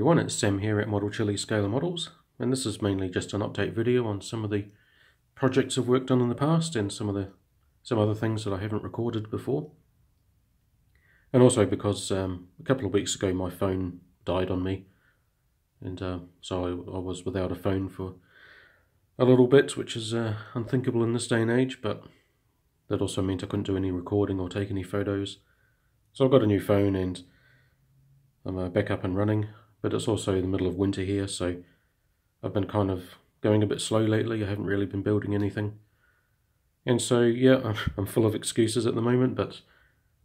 everyone, it's Sam here at Model Chili Scalar Models, and this is mainly just an update video on some of the projects I've worked on in the past and some other things that I haven't recorded before. And also because a couple of weeks ago my phone died on me, and so I was without a phone for a little bit, which is unthinkable in this day and age, but that also meant I couldn't do any recording or take any photos. So I've got a new phone and I'm back up and running, but it's also the middle of winter here, so I've been kind of going a bit slow lately. I haven't really been building anything. And so, yeah, I'm full of excuses at the moment, but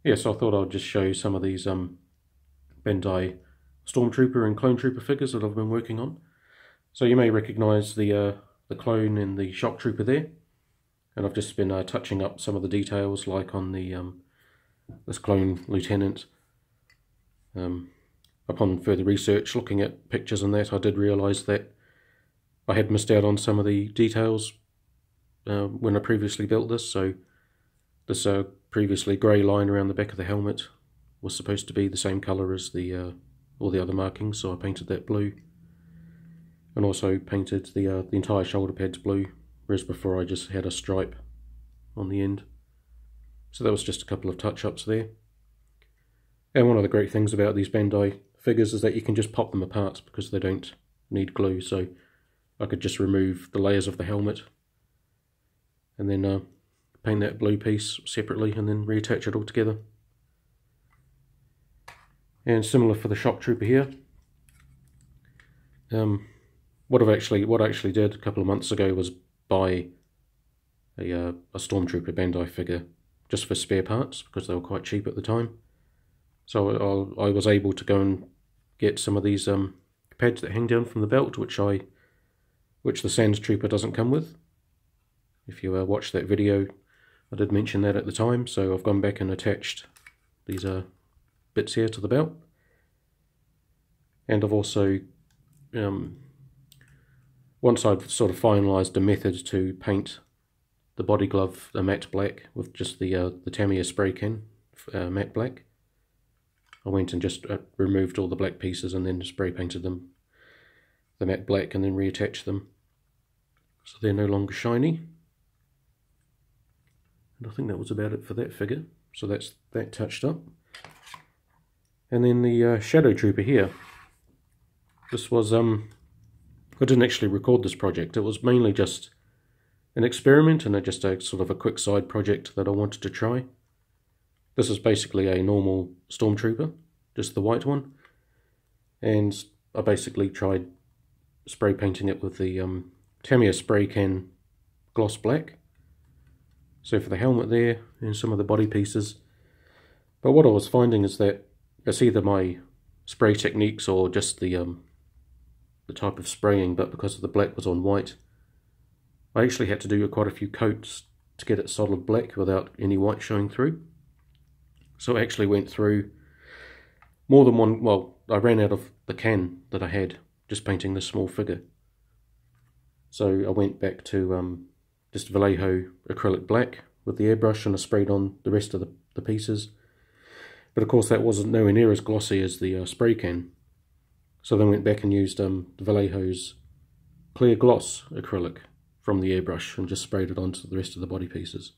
yeah, so I thought I'd just show some of these Bandai Stormtrooper and Clone Trooper figures that I've been working on. So you may recognise the clone and the shock trooper there, and I've just been touching up some of the details, like on the this clone lieutenant. Upon further research, looking at pictures and that, I did realise that I had missed out on some of the details when I previously built this. So this previously grey line around the back of the helmet was supposed to be the same colour as the all the other markings, so I painted that blue, and also painted the entire shoulder pads blue, whereas before I just had a stripe on the end. So that was just a couple of touch-ups there. And one of the great things about these Bandai figures is that you can just pop them apart because they don't need glue, so I could just remove the layers of the helmet and then paint that blue piece separately and then reattach it all together. And similar for the shock trooper here. What I actually did a couple of months ago was buy a Stormtrooper Bandai figure just for spare parts because they were quite cheap at the time. So I was able to go and get some of these pads that hang down from the belt, which the Sands Trooper doesn't come with. If you watched that video, I did mention that at the time. So I've gone back and attached these bits here to the belt, and I've also once I've sort of finalised a method to paint the body glove a matte black with just the Tamiya spray can matte black, I went and just removed all the black pieces and then spray painted them the matte black and then reattached them so they're no longer shiny. And I think that was about it for that figure. So that's that touched up. And then the Shadow Trooper here. This was, I didn't actually record this project. It was mainly just an experiment and just a sort of a quick side project that I wanted to try. This is basically a normal Stormtrooper, just the white one, and I basically tried spray painting it with the Tamiya spray can gloss black. So for the helmet there and some of the body pieces. But what I was finding is that it's either my spray techniques or just the type of spraying, but because the black was on white, I actually had to do quite a few coats to get it solid black without any white showing through. So I actually went through more than one, well, I ran out of the can that I had just painting this small figure. So I went back to just Vallejo acrylic black with the airbrush, and I sprayed on the rest of the pieces. But of course that wasn't nowhere near as glossy as the spray can. So then I went back and used Vallejo's clear gloss acrylic from the airbrush and just sprayed it onto the rest of the body pieces.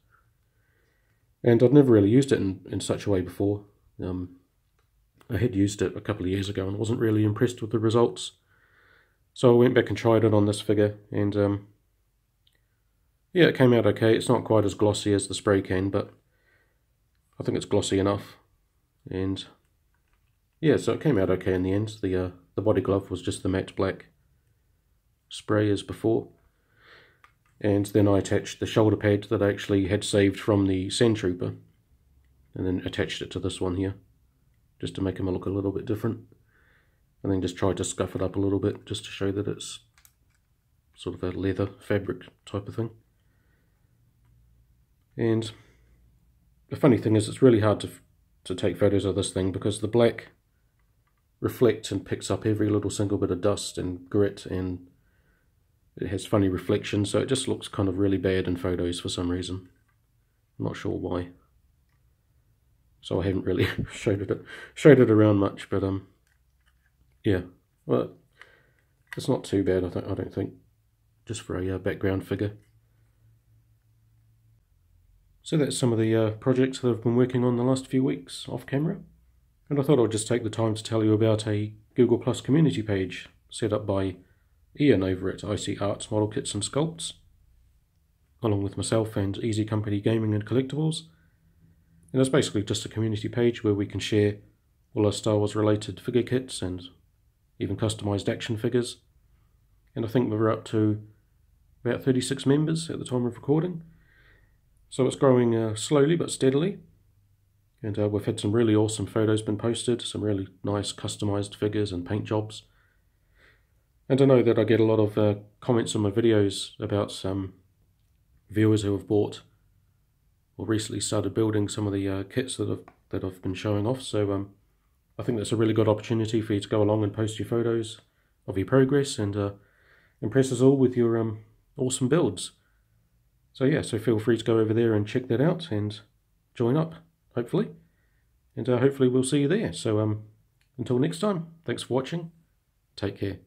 And I'd never really used it in such a way before. I had used it a couple of years ago and wasn't really impressed with the results. So I went back and tried it on this figure, and yeah, it came out okay. It's not quite as glossy as the spray can, but I think it's glossy enough. And yeah, so it came out okay in the end. The body glove was just the matte black spray as before. And then I attached the shoulder pad that I actually had saved from the Sand Trooper, and then attached it to this one here, just to make him look a little bit different. And then just tried to scuff it up a little bit, just to show that it's sort of a leather fabric type of thing. And the funny thing is, it's really hard to take photos of this thing because the black reflects and picks up every little single bit of dust and grit, and it has funny reflections, so it just looks kind of really bad in photos for some reason. I'm not sure why. So I haven't really showed it around much, but yeah. Well, it's not too bad, I don't think, just for a background figure. So that's some of the projects that I've been working on the last few weeks off camera. And I thought I'd just take the time to tell you about a Google Plus community page set up by Ian over at IC Arts Model Kits and Sculpts, along with myself and Easy Company Gaming and Collectibles. And it's basically just a community page where we can share all our Star Wars related figure kits and even customised action figures. And I think we're up to about 36 members at the time of recording. So it's growing slowly but steadily. And we've had some really awesome photos been posted, some really nice customised figures and paint jobs. And I know that I get a lot of comments on my videos about some viewers who have bought or recently started building some of the kits that I've been showing off. So I think that's a really good opportunity for you to go along and post your photos of your progress and impress us all with your awesome builds. So yeah, so feel free to go over there and check that out and join up, hopefully. And hopefully we'll see you there. So until next time, thanks for watching. Take care.